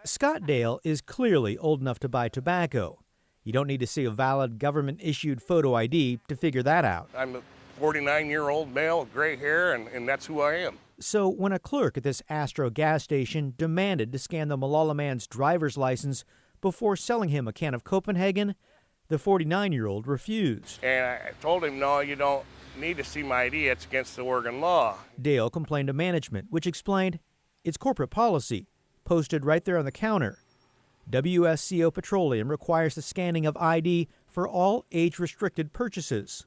Scott Dale is clearly old enough to buy tobacco. You don't need to see a valid government-issued photo ID to figure that out. I'm a 49-year-old male with gray hair, and that's who I am. So when a clerk at this Astro gas station demanded to scan the Malala man's driver's license before selling him a can of Copenhagen, the 49-year-old refused. And I told him, no, you don't need to see my ID. It's against the Oregon law. Dale complained to management, which explained it's corporate policy, posted right there on the counter. WSCO Petroleum requires the scanning of ID for all age-restricted purchases.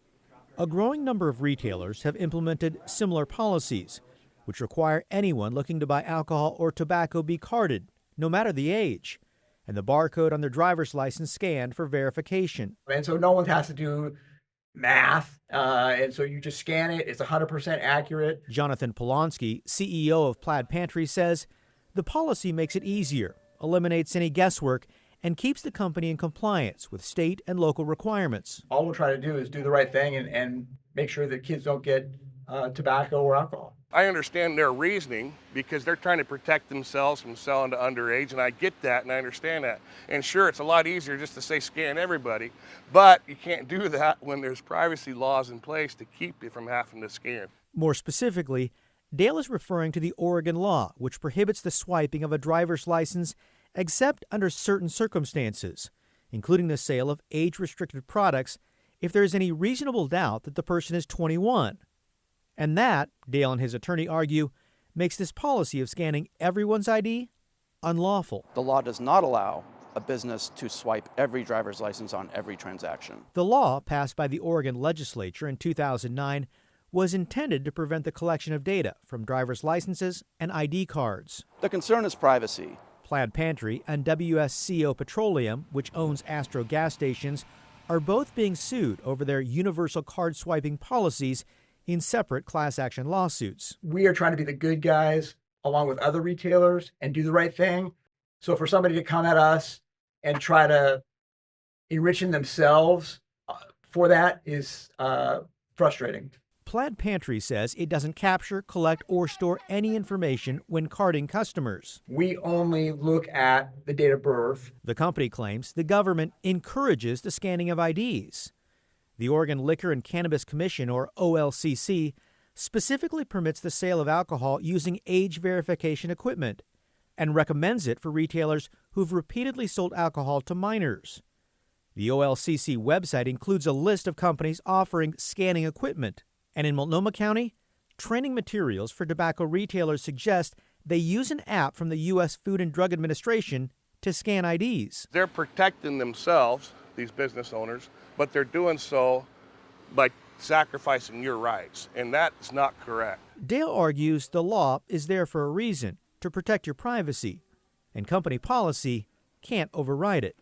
A growing number of retailers have implemented similar policies, which require anyone looking to buy alcohol or tobacco be carded, no matter the age, and the barcode on their driver's license scanned for verification. And so no one has to do math, and so you just scan it. It's 100% accurate. Jonathan Polonsky, CEO of Plaid Pantry, says the policy makes it easier, eliminates any guesswork, and keeps the company in compliance with state and local requirements. All we're trying to do is do the right thing and make sure that kids don't get tobacco or alcohol. I understand their reasoning because they're trying to protect themselves from selling to underage, and I get that and I understand that. And sure, it's a lot easier just to say scan everybody, but you can't do that when there's privacy laws in place to keep you from having to scan. More specifically, Dale is referring to the Oregon law, which prohibits the swiping of a driver's license except under certain circumstances, including the sale of age-restricted products if there is any reasonable doubt that the person is 21. And that, Dale and his attorney argue, makes this policy of scanning everyone's ID unlawful. The law does not allow a business to swipe every driver's license on every transaction. The law, passed by the Oregon legislature in 2009, was intended to prevent the collection of data from driver's licenses and ID cards. The concern is privacy. Plaid Pantry and WSCO Petroleum, which owns Astro gas stations, are both being sued over their universal card swiping policies in separate class action lawsuits. We are trying to be the good guys along with other retailers and do the right thing. So for somebody to come at us and try to enriching themselves for that is frustrating. Plaid Pantry says it doesn't capture, collect, or store any information when carding customers. We only look at the date of birth. The company claims the government encourages the scanning of IDs. The Oregon Liquor and Cannabis Commission, or OLCC, specifically permits the sale of alcohol using age verification equipment and recommends it for retailers who've repeatedly sold alcohol to minors. The OLCC website includes a list of companies offering scanning equipment. And in Multnomah County, training materials for tobacco retailers suggest they use an app from the U.S. Food and Drug Administration to scan IDs. They're protecting themselves, these business owners, but they're doing so by sacrificing your rights, and that's not correct. Dale argues the law is there for a reason, to protect your privacy, and company policy can't override it.